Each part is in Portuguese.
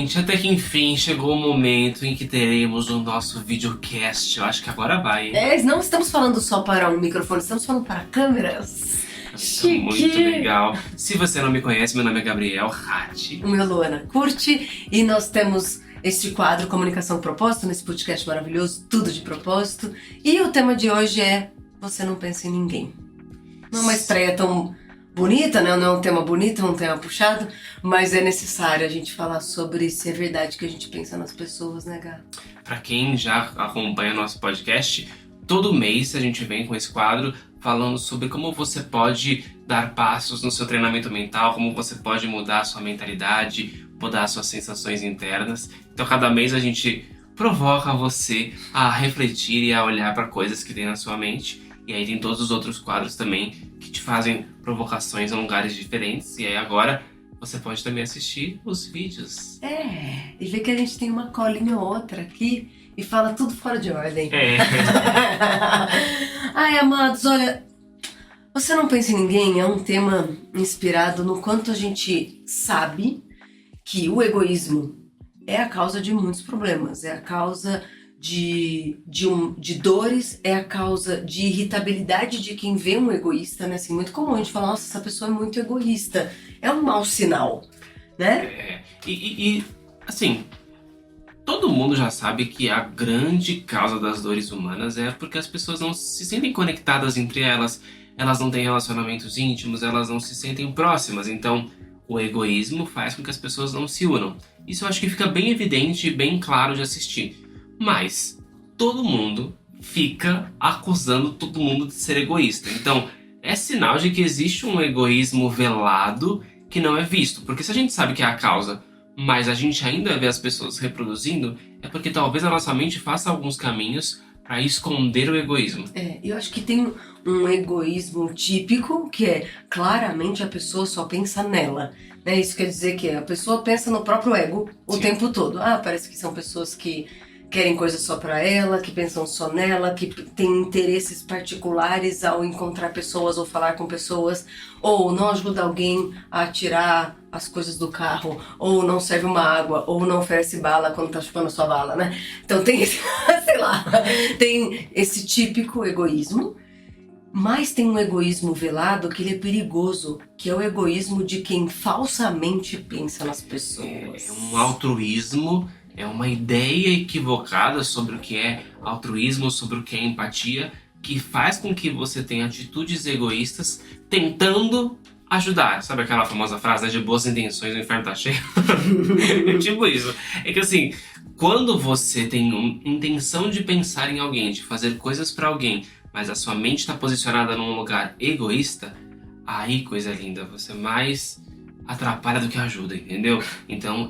Gente, até que enfim chegou o momento em que teremos o nosso videocast. Eu acho que agora vai, hein? Não estamos falando só para um microfone, estamos falando para câmeras. Chique! Muito legal. Se você não me conhece, meu nome é Gabriel Ratti. O meu é Luana Curti e nós temos este quadro Comunicação com Propósito, nesse podcast maravilhoso, tudo de propósito. E o tema de hoje é Você Não Pensa em Ninguém. Não é uma estreia tão bonita, né? Não é um tema bonito, é um tema puxado, mas é necessário a gente falar sobre se é verdade que a gente pensa nas pessoas, né, Gá? Pra quem já acompanha nosso podcast, todo mês a gente vem com esse quadro falando sobre como você pode dar passos no seu treinamento mental, como você pode mudar a sua mentalidade, mudar as suas sensações internas. Então, cada mês a gente provoca você a refletir e a olhar para coisas que tem na sua mente. E aí tem todos os outros quadros também que te fazem provocações em lugares diferentes. E aí agora você pode também assistir os vídeos. E ver que a gente tem uma colinha ou outra aqui e fala tudo fora de ordem. Ai, amados, olha, Você Não Pensa em Ninguém é um tema inspirado no quanto a gente sabe que o egoísmo é a causa de muitos problemas, é a causa de dores, é a causa de irritabilidade de quem vê um egoísta, né? Assim, muito comum a gente falar, nossa, essa pessoa é muito egoísta. É um mau sinal, né? Assim, todo mundo já sabe que a grande causa das dores humanas é porque as pessoas não se sentem conectadas entre elas, elas não têm relacionamentos íntimos, elas não se sentem próximas. Então, o egoísmo faz com que as pessoas não se unam. Isso eu acho que fica bem evidente e bem claro de assistir. Mas todo mundo fica acusando todo mundo de ser egoísta. Então, é sinal de que existe um egoísmo velado que não é visto. Porque se a gente sabe que é a causa, mas a gente ainda vê as pessoas reproduzindo, é porque talvez a nossa mente faça alguns caminhos para esconder o egoísmo. Eu acho que tem um egoísmo típico, que é claramente a pessoa só pensa nela. Né? Isso quer dizer que a pessoa pensa no próprio ego o tempo todo. Parece que são pessoas que querem coisas só pra ela, que pensam só nela, que têm interesses particulares ao encontrar pessoas ou falar com pessoas, ou não ajuda alguém a tirar as coisas do carro, ou não serve uma água, ou não oferece bala quando tá chupando sua bala, né? Então tem esse, sei lá, tem esse típico egoísmo, mas tem um egoísmo velado que ele é perigoso, que é o egoísmo de quem falsamente pensa nas pessoas. É um altruísmo. É uma ideia equivocada sobre o que é altruísmo, sobre o que é empatia, que faz com que você tenha atitudes egoístas tentando ajudar. Sabe aquela famosa frase, de boas intenções o inferno tá cheio? É tipo isso. É que assim, quando você tem intenção de pensar em alguém, de fazer coisas pra alguém, mas a sua mente está posicionada num lugar egoísta, aí, coisa linda, você mais atrapalha do que ajuda, entendeu? Então,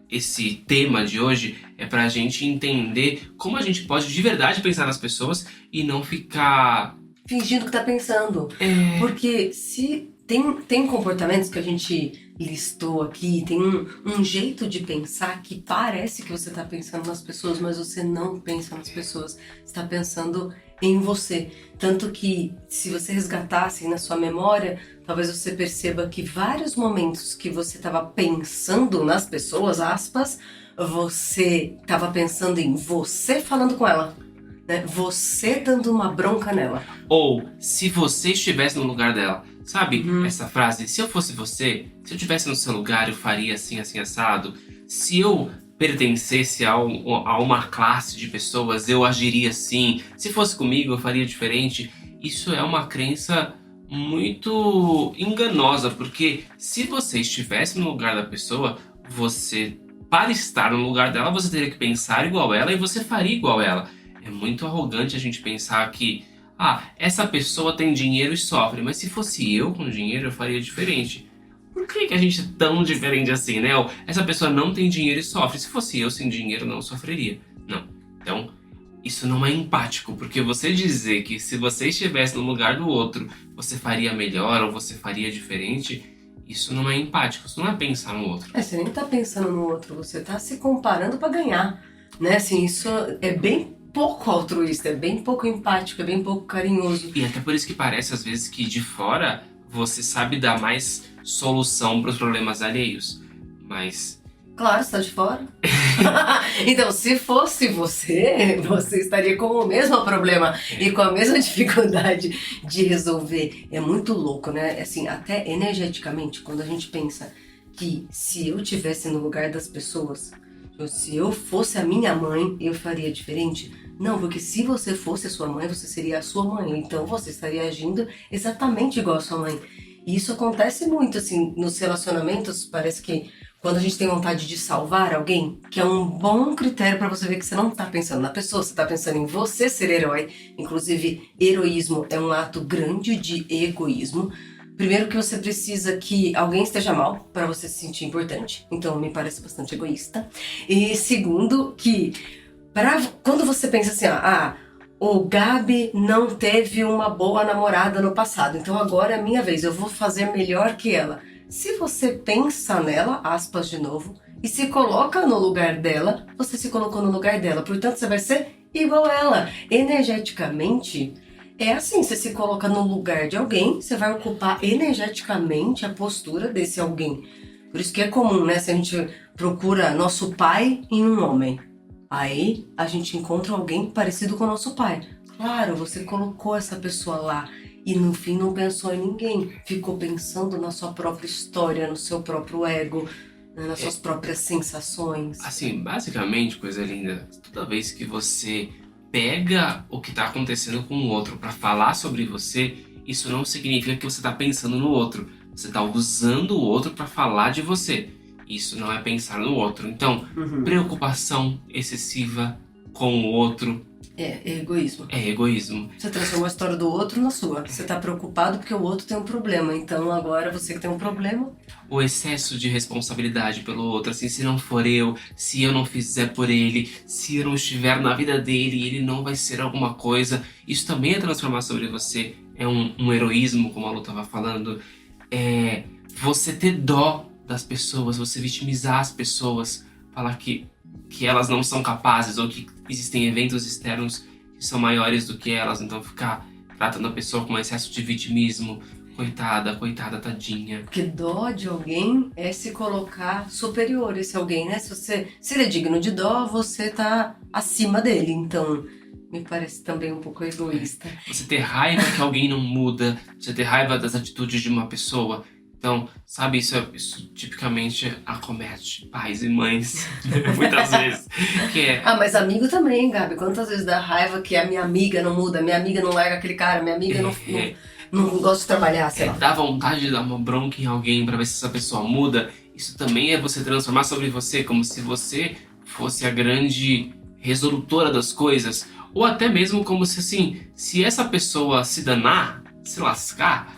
esse tema de hoje é pra gente entender como a gente pode de verdade pensar nas pessoas e não ficar fingindo que tá pensando. Porque se tem comportamentos que a gente listou aqui, tem um jeito de pensar que parece que você tá pensando nas pessoas, mas você não pensa nas pessoas. Você tá pensando em você. Tanto que, se você resgatasse na sua memória, talvez você perceba que vários momentos que você estava pensando nas pessoas, aspas, você estava pensando em você falando com ela, né? Você dando uma bronca nela. Ou, se você estivesse no lugar dela. Sabe essa frase? Se eu fosse você, se eu estivesse no seu lugar, eu faria assim, assim, assado. Se eu pertencesse a uma classe de pessoas, eu agiria assim. Se fosse comigo, eu faria diferente. Isso é uma crença muito enganosa, porque se você estivesse no lugar da pessoa, para estar no lugar dela, você teria que pensar igual ela e você faria igual ela. É muito arrogante a gente pensar que essa pessoa tem dinheiro e sofre, mas se fosse eu com dinheiro, eu faria diferente. Por que a gente é tão diferente assim, né? Essa pessoa não tem dinheiro e sofre. Se fosse eu sem dinheiro, não sofreria. Não. Então, isso não é empático, porque você dizer que se você estivesse no lugar do outro, você faria melhor ou você faria diferente, isso não é empático, isso não é pensar no outro. Você nem tá pensando no outro, você tá se comparando pra ganhar, né? Assim, isso é bem pouco altruísta, é bem pouco empático, é bem pouco carinhoso. E até por isso que parece às vezes que de fora você sabe dar mais solução para os problemas alheios, mas Claro, você tá de fora. Então, se fosse você, você estaria com o mesmo problema e com a mesma dificuldade de resolver. É muito louco, né? Assim, até energeticamente, quando a gente pensa que se eu tivesse no lugar das pessoas, ou se eu fosse a minha mãe, eu faria diferente. Não, porque se você fosse a sua mãe, você seria a sua mãe. Então você estaria agindo exatamente igual a sua mãe. E isso acontece muito, assim, nos relacionamentos. Parece que quando a gente tem vontade de salvar alguém, que é um bom critério pra você ver que você não tá pensando na pessoa, você tá pensando em você ser herói. Inclusive, heroísmo é um ato grande de egoísmo. Primeiro que você precisa que alguém esteja mal para você se sentir importante. Então, me parece bastante egoísta. E segundo que quando você pensa assim, o Gabi não teve uma boa namorada no passado, então agora é a minha vez, eu vou fazer melhor que ela. Se você pensa nela, aspas de novo, e se coloca no lugar dela, você se colocou no lugar dela. Portanto, você vai ser igual a ela. Energeticamente, é assim, você se coloca no lugar de alguém, você vai ocupar energeticamente a postura desse alguém. Por isso que é comum, né? Se a gente procura nosso pai em um homem, aí a gente encontra alguém parecido com o nosso pai. Claro, você colocou essa pessoa lá e no fim não pensou em ninguém. Ficou pensando na sua própria história, no seu próprio ego, né, nas suas próprias sensações. Assim, basicamente, coisa linda, toda vez que você pega o que tá acontecendo com o outro pra falar sobre você, isso não significa que você tá pensando no outro. Você tá usando o outro pra falar de você. Isso não é pensar no outro. Então, preocupação excessiva com o outro É egoísmo. é egoísmo. Você transformou a história do outro na sua. Você tá preocupado porque o outro tem um problema. Então agora você que tem um problema. O excesso de responsabilidade pelo outro, assim, se não for eu, se eu não fizer por ele, se eu não estiver na vida dele, ele não vai ser alguma coisa. Isso também é transformar sobre você. É um heroísmo, como a Lu tava falando. É você ter dó das pessoas, você vitimizar as pessoas, falar que elas não são capazes ou que existem eventos externos que são maiores do que elas, então ficar tratando a pessoa com excesso de vitimismo, coitada, tadinha. Porque dó de alguém é se colocar superior a esse alguém, né? Se ele é digno de dó, você tá acima dele. Então, me parece também um pouco egoísta. Você ter raiva que alguém não muda, você ter raiva das atitudes de uma pessoa. Então, sabe, isso tipicamente acomete pais e mães, muitas vezes. Mas amigo também, Gabi. Quantas vezes dá raiva que a minha amiga não muda, minha amiga não larga aquele cara, minha amiga não gosta de trabalhar, sei lá. Dá vontade de dar uma bronca em alguém pra ver se essa pessoa muda. Isso também é você transformar sobre você, como se você fosse a grande resolutora das coisas. Ou até mesmo como se, assim, se essa pessoa se danar, se lascar,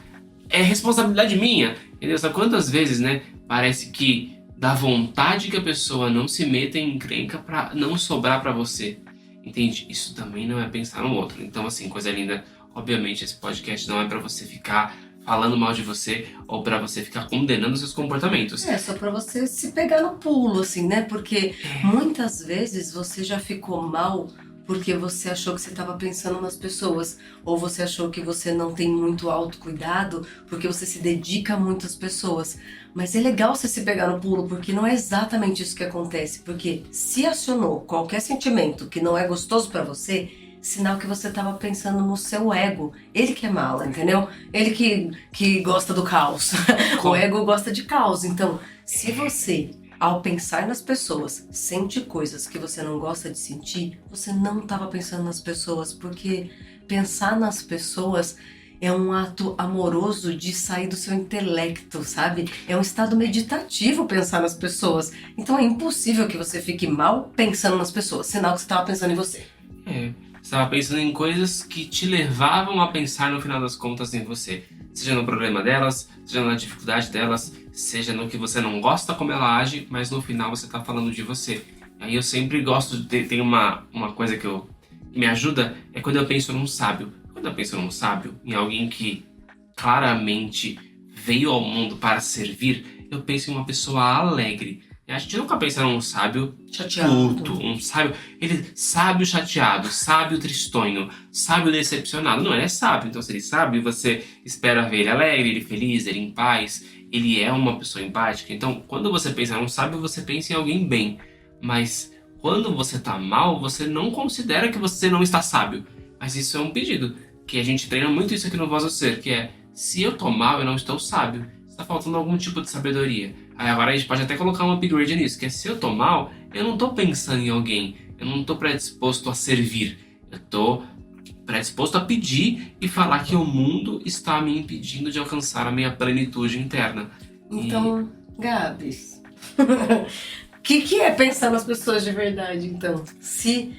é responsabilidade minha. Entendeu? Sabe quantas vezes, né, parece que dá vontade que a pessoa não se meta em encrenca pra não sobrar pra você. Entende? Isso também não é pensar no outro. Então, assim, coisa linda, obviamente esse podcast não é pra você ficar falando mal de você ou pra você ficar condenando seus comportamentos. É, só pra você se pegar no pulo, assim, né? Porque muitas vezes você já ficou mal porque você achou que você estava pensando nas pessoas, ou você achou que você não tem muito autocuidado porque você se dedica a muitas pessoas. Mas é legal você se pegar no pulo, porque não é exatamente isso que acontece. Porque se acionou qualquer sentimento que não é gostoso pra você, sinal que você estava pensando no seu ego. Ele que é mala, entendeu? Ele que gosta do caos. O ego gosta de caos. Então, se você, ao pensar nas pessoas, sente coisas que você não gosta de sentir, você não estava pensando nas pessoas, porque pensar nas pessoas é um ato amoroso de sair do seu intelecto, sabe? É um estado meditativo pensar nas pessoas. Então é impossível que você fique mal pensando nas pessoas, sinal que você estava pensando em você. Você estava pensando em coisas que te levavam a pensar no final das contas em você. Seja no problema delas, seja na dificuldade delas, seja no que você não gosta como ela age, mas no final você está falando de você. Aí eu sempre gosto de... Tem uma coisa que me ajuda, é quando eu penso num sábio. Quando eu penso num sábio, em alguém que claramente veio ao mundo para servir, eu penso em uma pessoa alegre. E a gente nunca pensa num sábio Chateado. puto, um sábio. Ele sábio chateado, sábio tristonho, sábio decepcionado. Não, ele é sábio. Então, se ele é sábio, você espera ver ele alegre, ele feliz, ele em paz. Ele é uma pessoa empática. Então, quando você pensa num sábio, você pensa em alguém bem. Mas quando você tá mal, você não considera que você não está sábio. Mas isso é um pedido. Que a gente treina muito isso aqui no Voz do Ser, que é: se eu tô mal, eu não estou sábio. Está faltando algum tipo de sabedoria. Aí agora a gente pode até colocar um upgrade nisso, que é: se eu tô mal, eu não tô pensando em alguém. Eu não tô predisposto a servir. Eu tô predisposto a pedir e falar que o mundo está me impedindo de alcançar a minha plenitude interna. Então, Gabs, o que é pensar nas pessoas de verdade, então? Se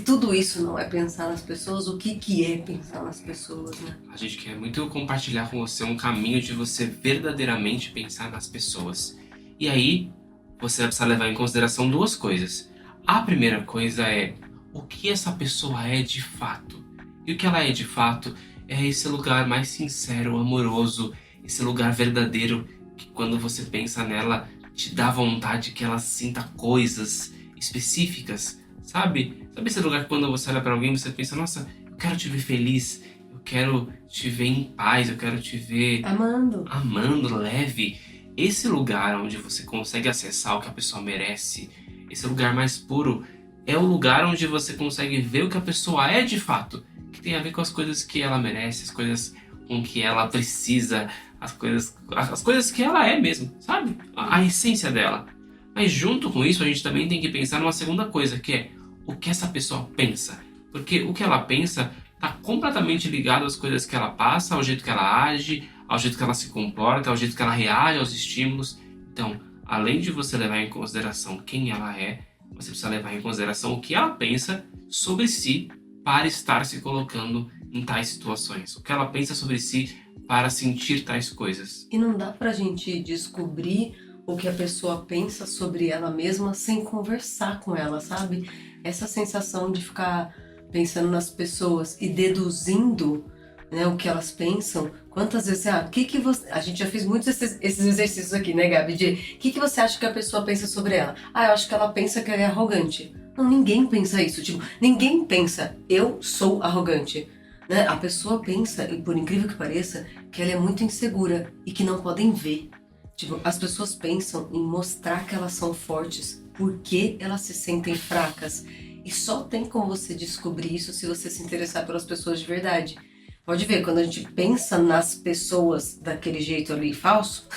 tudo isso não é pensar nas pessoas, o que é pensar nas pessoas, né? A gente quer muito compartilhar com você um caminho de você verdadeiramente pensar nas pessoas. E aí, você vai precisar levar em consideração duas coisas. A primeira coisa é o que essa pessoa é de fato. E o que ela é de fato é esse lugar mais sincero, amoroso, esse lugar verdadeiro que quando você pensa nela, te dá vontade que ela sinta coisas específicas, sabe? Sabe esse lugar que quando você olha pra alguém, você pensa: nossa, eu quero te ver feliz, eu quero te ver em paz, eu quero te ver amando, leve. Esse lugar onde você consegue acessar o que a pessoa merece, esse lugar mais puro, é o lugar onde você consegue ver o que a pessoa é de fato, que tem a ver com as coisas que ela merece, as coisas com que ela precisa, as coisas que ela é mesmo, sabe? A essência dela. Mas junto com isso, a gente também tem que pensar numa segunda coisa, que é o que essa pessoa pensa. Porque o que ela pensa está completamente ligado às coisas que ela passa, ao jeito que ela age, ao jeito que ela se comporta, ao jeito que ela reage aos estímulos. Então, além de você levar em consideração quem ela é, você precisa levar em consideração o que ela pensa sobre si para estar se colocando em tais situações. O que ela pensa sobre si para sentir tais coisas. E não dá pra gente descobrir o que a pessoa pensa sobre ela mesma sem conversar com ela, sabe? Essa sensação de ficar pensando nas pessoas e deduzindo, né, o que elas pensam. Quantas vezes, que você... A gente já fez muitos esses exercícios aqui, né, Gabi? De o que você acha que a pessoa pensa sobre ela? Eu acho que ela pensa que ela é arrogante. Não, ninguém pensa isso. Tipo, ninguém pensa, eu sou arrogante. Né? A pessoa pensa, e por incrível que pareça, que ela é muito insegura e que não podem ver. Tipo, as pessoas pensam em mostrar que elas são fortes porque elas se sentem fracas. E só tem como você descobrir isso se você se interessar pelas pessoas de verdade. Pode ver, quando a gente pensa nas pessoas daquele jeito ali falso,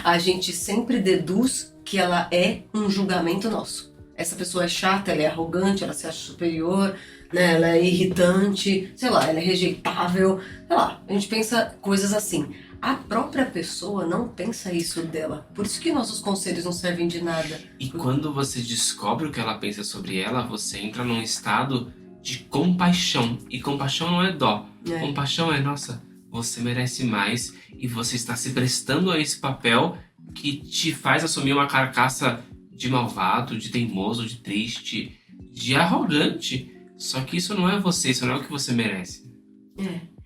a gente sempre deduz que ela é um julgamento nosso. Essa pessoa é chata, ela é arrogante, ela se acha superior, né? Ela é irritante, sei lá, ela é rejeitável, sei lá, a gente pensa coisas assim. A própria pessoa não pensa isso dela, por isso que nossos conselhos não servem de nada. E quando você descobre o que ela pensa sobre ela, você entra num estado de compaixão. E compaixão não é dó. Compaixão é: nossa, você merece mais e você está se prestando a esse papel que te faz assumir uma carcaça de malvado, de teimoso, de triste, de arrogante. Só que isso não é você, isso não é o que você merece.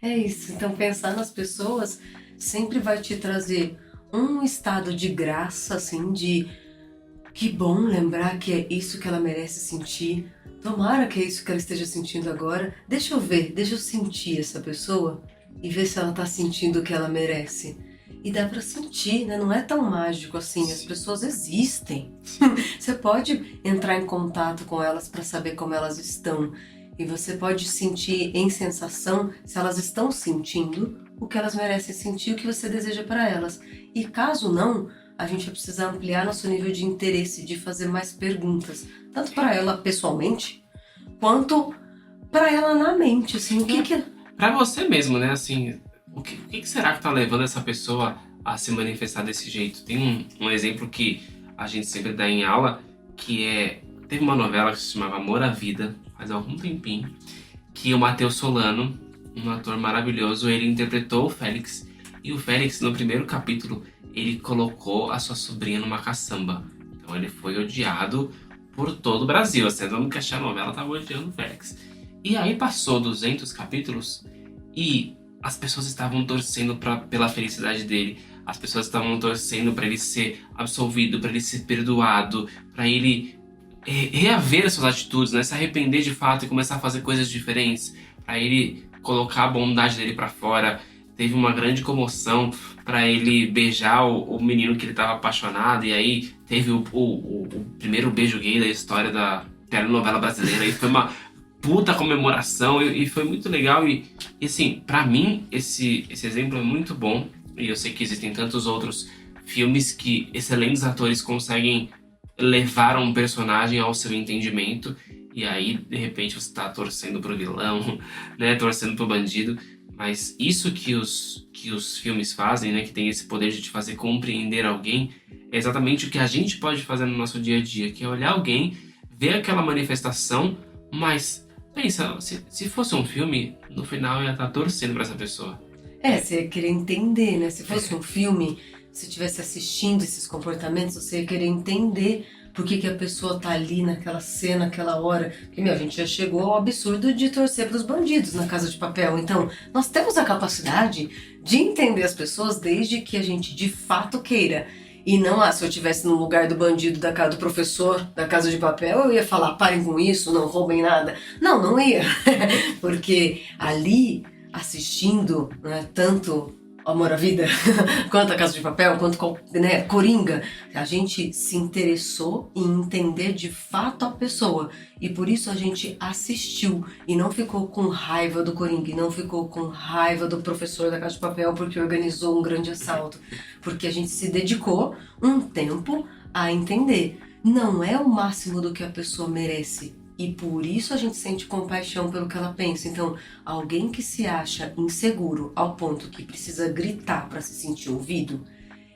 É isso. Então pensar nas pessoas sempre vai te trazer um estado de graça, assim, de que bom lembrar que é isso que ela merece sentir. Tomara que é isso que ela esteja sentindo agora. Deixa eu ver, deixa eu sentir essa pessoa e ver se ela tá sentindo o que ela merece. E dá pra sentir, né? Não é tão mágico assim, as pessoas existem. Você pode entrar em contato com elas pra saber como elas estão. E você pode sentir em sensação se elas estão sentindo o que elas merecem sentir, o que você deseja para elas. E caso não, a gente vai precisar ampliar nosso nível de interesse, de fazer mais perguntas, tanto para ela pessoalmente, quanto para ela na mente, assim, o que Pra você mesmo, né, assim, o que será que tá levando essa pessoa a se manifestar desse jeito? Tem um exemplo que a gente sempre dá em aula, que teve uma novela que se chamava Amor à Vida, faz algum tempinho, que o Matheus Solano, um ator maravilhoso, ele interpretou o Félix, e o Félix, no primeiro capítulo, ele colocou a sua sobrinha numa caçamba. Então ele foi odiado por todo o Brasil. Assim, todo mundo que achava a novela tava odiando o Félix. E aí passou 200 capítulos e as pessoas estavam torcendo pela felicidade dele. as pessoas estavam torcendo pra ele ser absolvido, pra ele ser perdoado, pra ele reaver as suas atitudes, né? Se arrepender de fato e começar a fazer coisas diferentes, pra ele colocar a bondade dele pra fora. Teve uma grande comoção pra ele beijar o menino que ele estava apaixonado, e aí teve o primeiro beijo gay da história da telenovela brasileira, e foi uma puta comemoração, e foi muito legal, e assim, pra mim, esse exemplo é muito bom, e eu sei que existem tantos outros filmes que excelentes atores conseguem levar um personagem ao seu entendimento, e aí, de repente, você tá torcendo pro vilão, né, torcendo pro bandido. Mas isso que os filmes fazem, né, que tem esse poder de te fazer compreender alguém, é exatamente o que a gente pode fazer no nosso dia a dia, que é olhar alguém, ver aquela manifestação, mas pensa, se fosse um filme, no final eu ia estar torcendo pra essa pessoa. Você ia querer entender, né? Se fosse um filme, se estivesse assistindo esses comportamentos, você ia querer entender por que a pessoa tá ali naquela cena, naquela hora. Porque, a gente já chegou ao absurdo de torcer pros bandidos na Casa de Papel. Então, nós temos a capacidade de entender as pessoas desde que a gente de fato queira. E não, se eu estivesse no lugar do bandido da casa do professor da Casa de Papel, eu ia falar, parem com isso, não roubem nada. Não, não ia. Porque ali, assistindo, né, tanto Amor à Vida, quanto a Casa de Papel, quanto, né, Coringa, a gente se interessou em entender de fato a pessoa. E por isso a gente assistiu e não ficou com raiva do Coringa, e não ficou com raiva do professor da Casa de Papel porque organizou um grande assalto. Porque a gente se dedicou um tempo a entender. Não é o máximo do que a pessoa merece. E por isso a gente sente compaixão pelo que ela pensa. Então, alguém que se acha inseguro ao ponto que precisa gritar para se sentir ouvido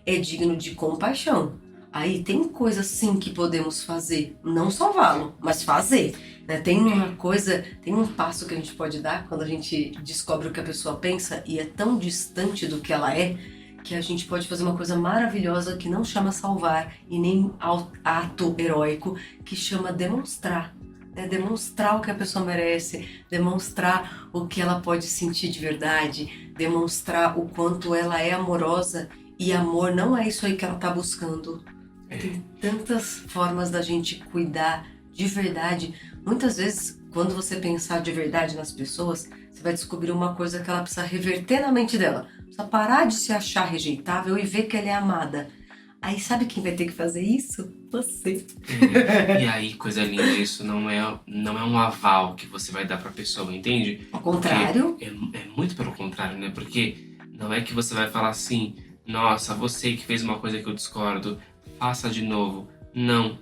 é digno de compaixão. Aí tem coisa sim que podemos fazer, não salvá-lo, mas fazer, né? Tem uma coisa, tem um passo que a gente pode dar quando a gente descobre o que a pessoa pensa e é tão distante do que ela é, que a gente pode fazer uma coisa maravilhosa que não chama salvar e nem ato heróico, que chama demonstrar. Demonstrar o que a pessoa merece, demonstrar o que ela pode sentir de verdade, demonstrar o quanto ela é amorosa, e amor não é isso aí que ela tá buscando. Tem tantas formas da gente cuidar de verdade. Muitas vezes, quando você pensar de verdade nas pessoas, você vai descobrir uma coisa que ela precisa reverter na mente dela. Precisa parar de se achar rejeitável e ver que ela é amada. Aí sabe quem vai ter que fazer isso? Você. E aí, coisa linda, isso não é um aval que você vai dar pra pessoa, entende? Ao contrário. É muito pelo contrário, né? Porque não é que você vai falar assim, nossa, você que fez uma coisa que eu discordo, faça de novo. Não,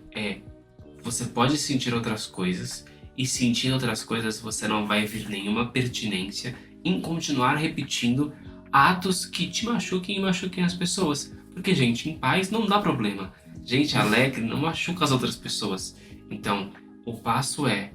você pode sentir outras coisas, e sentindo outras coisas você não vai ver nenhuma pertinência em continuar repetindo atos que te machuquem e machuquem as pessoas. Porque gente em paz não dá problema. Gente alegre não machuca as outras pessoas. Então, o passo é,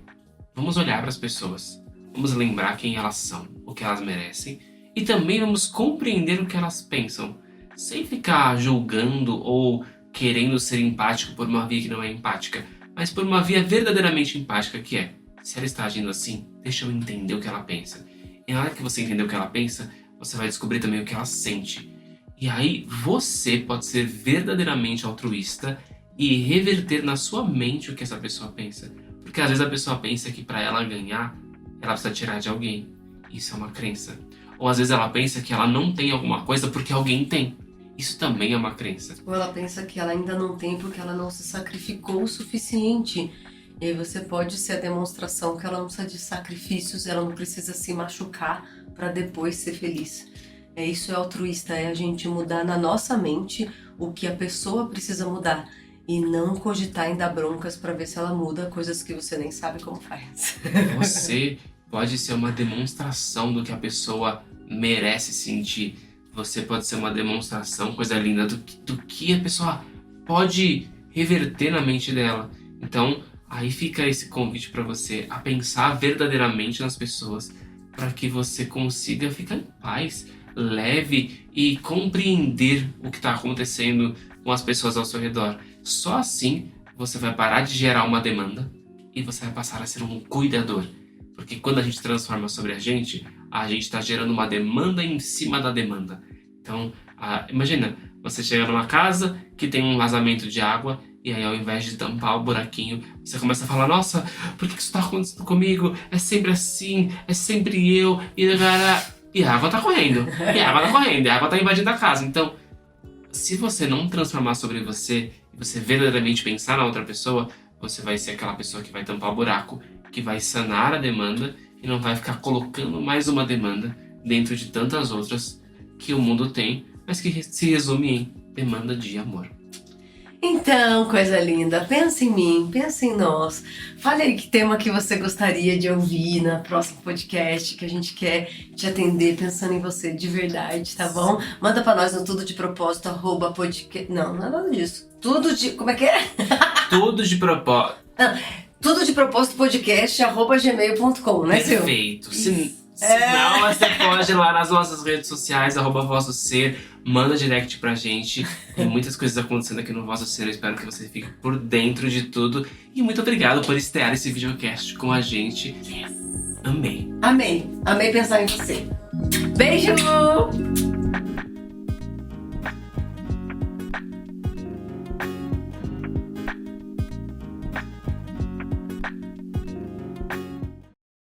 vamos olhar para as pessoas. Vamos lembrar quem elas são, o que elas merecem. E também vamos compreender o que elas pensam. Sem ficar julgando ou querendo ser empático por uma via que não é empática. Mas por uma via verdadeiramente empática, que é, se ela está agindo assim, deixa eu entender o que ela pensa. E na hora que você entender o que ela pensa, você vai descobrir também o que ela sente. E aí você pode ser verdadeiramente altruísta e reverter na sua mente o que essa pessoa pensa. Porque às vezes a pessoa pensa que para ela ganhar, ela precisa tirar de alguém. Isso é uma crença. Ou às vezes ela pensa que ela não tem alguma coisa porque alguém tem. Isso também é uma crença. Ou ela pensa que ela ainda não tem porque ela não se sacrificou o suficiente. E aí você pode ser a demonstração que ela não precisa de sacrifícios, ela não precisa se machucar para depois ser feliz. Isso é altruísta, é a gente mudar na nossa mente o que a pessoa precisa mudar. E não cogitar em dar broncas para ver se ela muda coisas que você nem sabe como faz. Você pode ser uma demonstração do que a pessoa merece sentir. Você pode ser uma demonstração, coisa linda, do que a pessoa pode reverter na mente dela. Então, aí fica esse convite para você a pensar verdadeiramente nas pessoas, para que você consiga ficar em paz, leve e compreender o que está acontecendo com as pessoas ao seu redor. Só assim você vai parar de gerar uma demanda e você vai passar a ser um cuidador. Porque quando a gente transforma sobre a gente está gerando uma demanda em cima da demanda. Então, Imagina, você chega numa casa que tem um vazamento de água e aí ao invés de tampar o buraquinho, você começa a falar, nossa, por que isso tá acontecendo comigo? É sempre assim, é sempre eu, e a água tá correndo, e a água tá invadindo a casa. Então, se você não transformar sobre você, e você verdadeiramente pensar na outra pessoa, você vai ser aquela pessoa que vai tampar o buraco, que vai sanar a demanda e não vai ficar colocando mais uma demanda dentro de tantas outras que o mundo tem, mas que se resume em demanda de amor. Então, coisa linda, pensa em mim, pensa em nós. Fale aí que tema que você gostaria de ouvir na próximo podcast, que a gente quer te atender pensando em você de verdade, tá bom? Manda pra nós no tudo de propósito, @podcast. Não é nada disso. Como é que é? Tudo de propósito. Tudo de propósito podcast, @gmail.com, né, Sil? Perfeito. Se não, você pode ir lá nas nossas redes sociais, @Voz do Ser, manda direct pra gente. Tem muitas coisas acontecendo aqui no Voz do Ser, eu espero que você fique por dentro de tudo. E muito obrigado por estrear esse videocast com a gente. Amei. Amei pensar em você. Beijo!